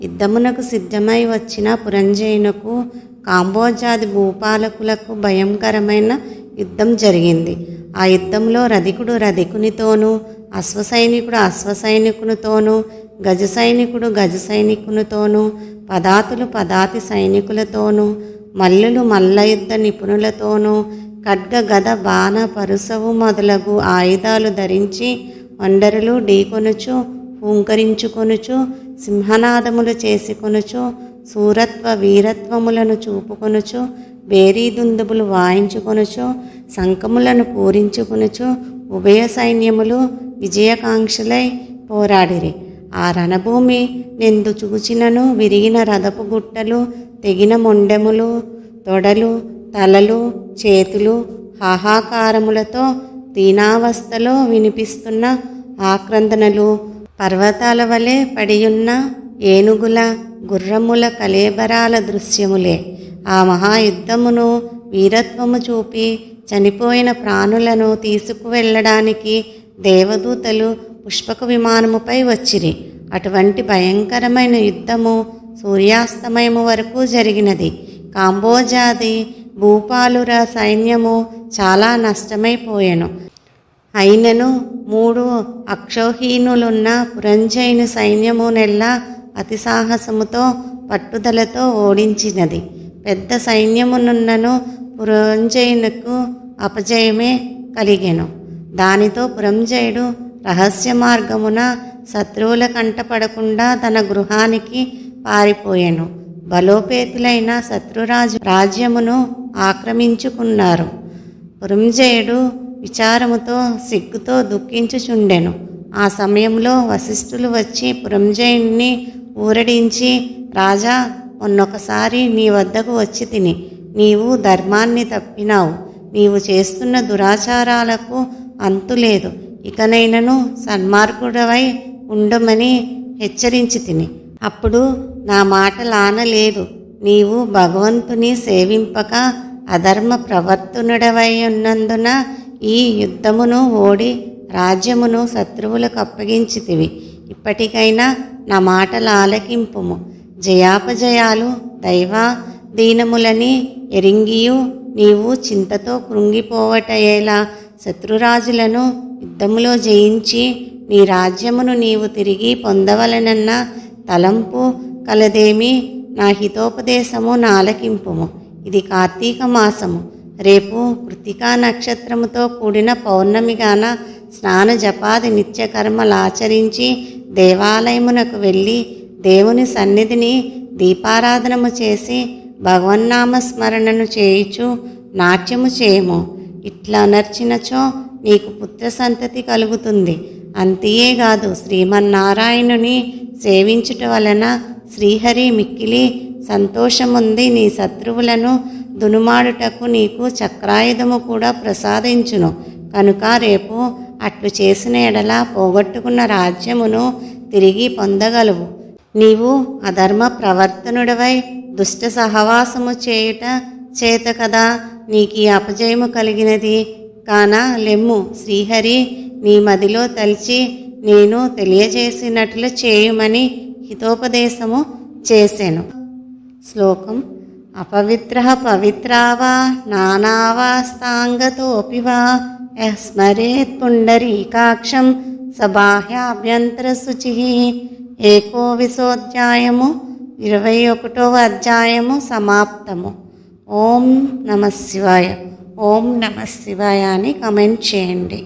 యుద్ధమునకు సిద్ధమై వచ్చిన పురంజయునకు కాంబోజాది భూపాలకులకు భయంకరమైన యుద్ధం జరిగింది. ఆ యుద్ధంలో రధికుడు రధికునితోనూ, అశ్వసైనికుడు అశ్వసైనికునితోనూ, గజ సైనికుడు గజ సైనికునితోనూ, పదాతులు పదాతి సైనికులతోనూ, మల్లులు మల్లయుద్ధ నిపుణులతోనూ, ఖడ్గ గద బాణ పరుసవు మొదలగు ఆయుధాలు ధరించి వండరులు ఢీకొనుచు, హూంకరించుకొనుచు, సింహనాదములు చేసుకొనుచు, సూరత్వ వీరత్వములను చూపుకొనుచు, బేరీదుందుబులు వాయించుకొనుచు, శంఖములను పూరించుకొనుచు ఉభయ సైన్యములు విజయకాంక్షలై పోరాడిరి. ఆ రణభూమి నెందు చూచినను విరిగిన రథపు గుట్టలు, తెగిన మొండెములు, తొడలు, తలలు, చేతులు, హాహాకారములతో దీనావస్థలో వినిపిస్తున్న ఆక్రందనలు, పర్వతాల వలె పడియున్న ఏనుగుల గుర్రముల కళేబరాల దృశ్యములే. ఆ మహాయుద్ధమును వీరత్వము చూపి చనిపోయిన ప్రాణులను తీసుకువెళ్ళడానికి దేవదూతలు పుష్పక విమానముపై వచ్చిరి. అటువంటి భయంకరమైన యుద్ధము సూర్యాస్తమయము వరకు జరిగినది. కాంబోజాది భూపాలుర సైన్యము చాలా నష్టమైపోయెను. అయినను 3 అక్షౌహిణులున్న పురంజయుని సైన్యము నెల్లా అతి సాహసముతో పట్టుదలతో ఓడించినది. పెద్ద సైన్యమునున్నను పురంజయునకు అపజయమే కలిగెను. దానితో పురంజయుడు రహస్య మార్గమున శత్రువుల కంటపడకుండా తన గృహానికి పారిపోయెను. బలోపేతులైన శత్రురాజు రాజ్యమును ఆక్రమించుకున్నారు. పురంజయుడు విచారముతో సిగ్గుతో దుఃఖించుచుండెను. ఆ సమయంలో వశిష్ఠులు వచ్చి పురంజయుని ఊరడించి, రాజా, మొన్నొకసారి నీ వద్దకు వచ్చి తిని నీవు ధర్మాన్ని తప్పినావు. నీవు చేస్తున్న దురాచారాలకు అంతులేదు. ఇకనైనను సన్మార్గుడవై ఉండమని హెచ్చరించి తిని. అప్పుడు నా మాట లానలేదు. నీవు భగవంతుని సేవింపక అధర్మ ప్రవర్తనుడవై ఉన్నందున ఈ యుద్ధమును ఓడి రాజ్యమును శత్రువులకు అప్పగించితివి. ఇప్పటికైనా నా మాటల ఆలకింపుము. జయాపజయాలు దైవ దీనములని ఎరింగియు నీవు చింతతో కృంగిపోవటయేలా శత్రురాజులను యుద్ధములో జయించి నీ రాజ్యమును నీవు తిరిగి పొందవలనన్న తలంపు కలదేమి? నా హితోపదేశము నాలకింపుము. ఇది కార్తీక మాసము. రేపు కృతికా నక్షత్రముతో కూడిన పౌర్ణమిగాన స్నాన జపాది నిత్యకర్మలాచరించి దేవాలయమునకు వెళ్ళి దేవుని సన్నిధిని దీపారాధనము చేసి భగవన్నామస్మరణను చేయుచు నాట్యము చేయము. ఇట్లా నర్చినచో నీకు పుత్ర సంతతి కలుగుతుంది. అంతేగాదు, శ్రీమన్నారాయణుని సేవించుట వలన శ్రీహరి మిక్కిలి సంతోషముంది నీ శత్రువులను దునుమాడుటకు నీకు చక్రాయుధము కూడా ప్రసాదించును. కనుక రేపు అట్లు చేసిన ఎడల పోగొట్టుకున్న రాజ్యమును తిరిగి పొందగలవు. నీవు అధర్మ ప్రవర్తనుడవై దుష్ట సహవాసము చేయుట చేత కదా నీకు ఈ అపజయము కలిగినది. కాన లెమ్ము, శ్రీహరి నీ మదిలో తలిచి నేను తెలియజేసినట్లు చేయుమని హితోపదేశము చేసెను. శ్లోకం. అపవిత్రః పవిత్రావా నానావాస్తాంగతోపి వా యః స్మరేత్ పుండరీకాక్షం స బాహ్యాభ్యంతరశుచిః. 21వ అధ్యాయము సమాప్తము. ఓం నమః శివాయ. ఓం నమః శివాయ అని కమెంట్ చేయండి.